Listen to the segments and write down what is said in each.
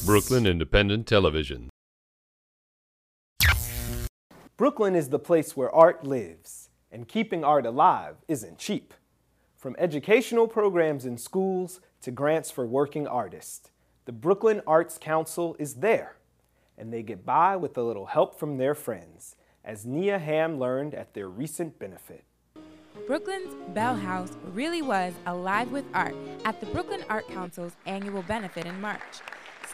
Brooklyn Independent Television. Brooklyn is the place where art lives, and keeping art alive isn't cheap. From educational programs in schools to grants for working artists, the Brooklyn Arts Council is there, and they get by with a little help from their friends, as Nia Ham learned at their recent benefit. Brooklyn's Bell House really was alive with art at the Brooklyn Art Council's annual benefit in March.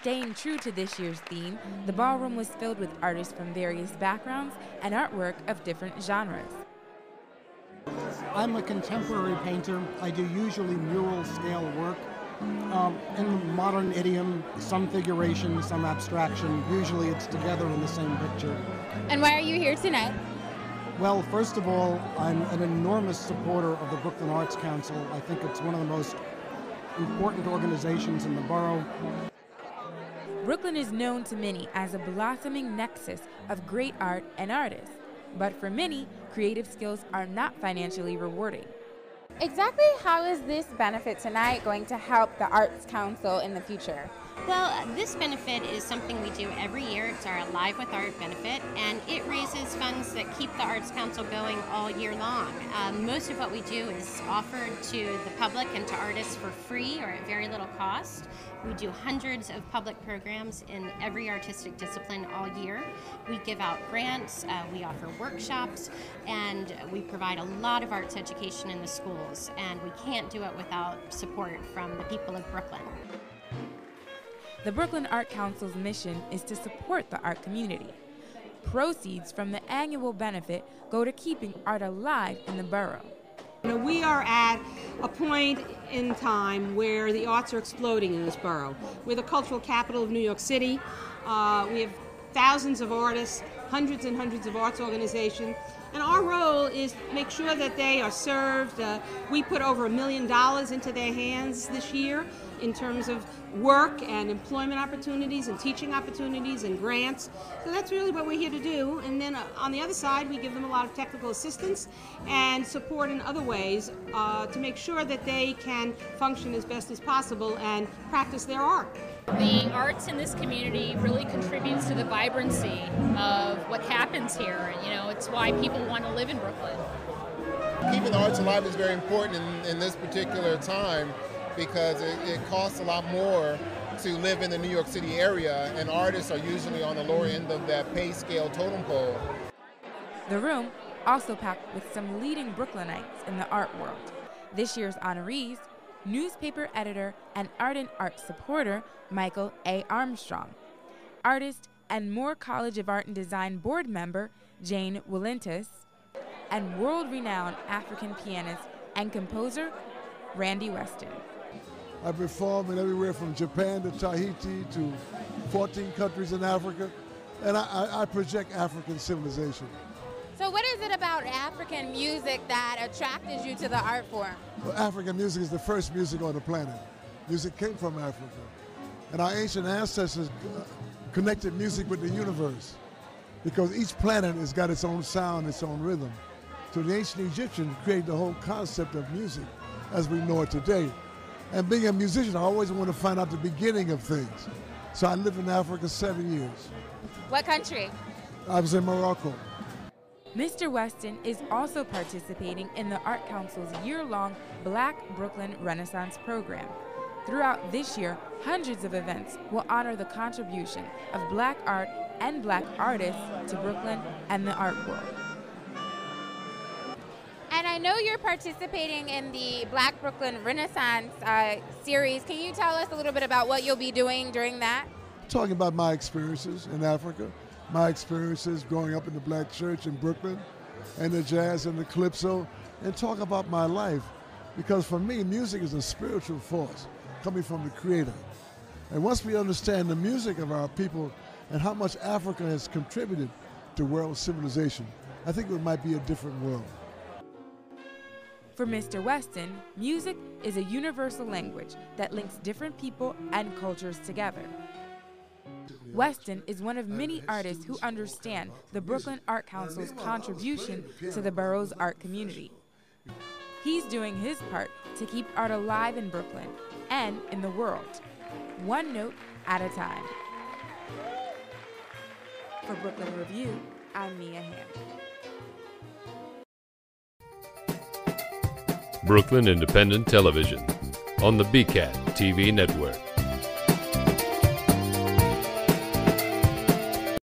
Staying true to this year's theme, the ballroom was filled with artists from various backgrounds and artwork of different genres. I'm a contemporary painter. I do usually mural scale work. In modern idiom, some figuration, some abstraction. Usually it's together in the same picture. And why are you here tonight? Well, first of all, I'm an enormous supporter of the Brooklyn Arts Council. I think it's one of the most important organizations in the borough. Brooklyn is known to many as a blossoming nexus of great art and artists. But for many, creative skills are not financially rewarding. Exactly how is this benefit tonight going to help the Arts Council in the future? Well, this benefit is something we do every year. It's our Alive with Art benefit, and it raises funds that keep the Arts Council going all year long. Most of what we do is offered to the public and to artists for free or at very little cost. We do hundreds of public programs in every artistic discipline all year. We give out grants, we offer workshops, and we provide a lot of arts education in the schools, and we can't do it without support from the people of Brooklyn. The Brooklyn Art Council's mission is to support the art community. Proceeds from the annual benefit go to keeping art alive in the borough. We are at a point in time where the arts are exploding in this borough. We're the cultural capital of New York City. We have thousands of artists, hundreds and hundreds of arts organizations, and our role is to make sure that they are served. We put over $1 million into their hands this year in terms of work and employment opportunities and teaching opportunities and grants. So that's really what we're here to do. And then on the other side, we give them a lot of technical assistance and support in other ways to make sure that they can function as best as possible and practice their art. The arts in this community really contributes to the vibrancy of what happens here. You know, it's why people want to live in Brooklyn. Keeping the arts alive is very important in this particular time because it costs a lot more to live in the New York City area, and artists are usually on the lower end of that pay scale totem pole. The room also packed with some leading Brooklynites in the art world. This year's honorees, newspaper editor and ardent art supporter Michael A. Armstrong, artist and Moore College of Art and Design board member Jane Willentis, and world-renowned African pianist and composer Randy Weston. I perform in everywhere from Japan to Tahiti to 14 countries in Africa, and I project African civilization. So what is it about African music that attracted you to the art form? Well, African music is the first music on the planet. Music came from Africa. And our ancient ancestors connected music with the universe because each planet has got its own sound, its own rhythm. So the ancient Egyptians created the whole concept of music as we know it today. And being a musician, I always want to find out the beginning of things. So I lived in Africa 7 years. What country? I was in Morocco. Mr. Weston is also participating in the Art Council's year-long Black Brooklyn Renaissance program. Throughout this year, hundreds of events will honor the contribution of Black art and Black artists to Brooklyn and the art world. And I know you're participating in the Black Brooklyn Renaissance series. Can you tell us a little bit about what you'll be doing during that? Talking about my experiences in Africa, my experiences growing up in the Black church in Brooklyn, and the jazz and the calypso, and talk about my life. Because for me, music is a spiritual force coming from the Creator. And once we understand the music of our people and how much Africa has contributed to world civilization, I think it might be a different world. For Mr. Weston, music is a universal language that links different people and cultures together. Weston is one of many artists who understand the Brooklyn Art Council's contribution to the borough's art community. He's doing his part to keep art alive in Brooklyn and in the world, one note at a time. For Brooklyn Review, I'm Mia Hamm. Brooklyn Independent Television on the BCAT TV network.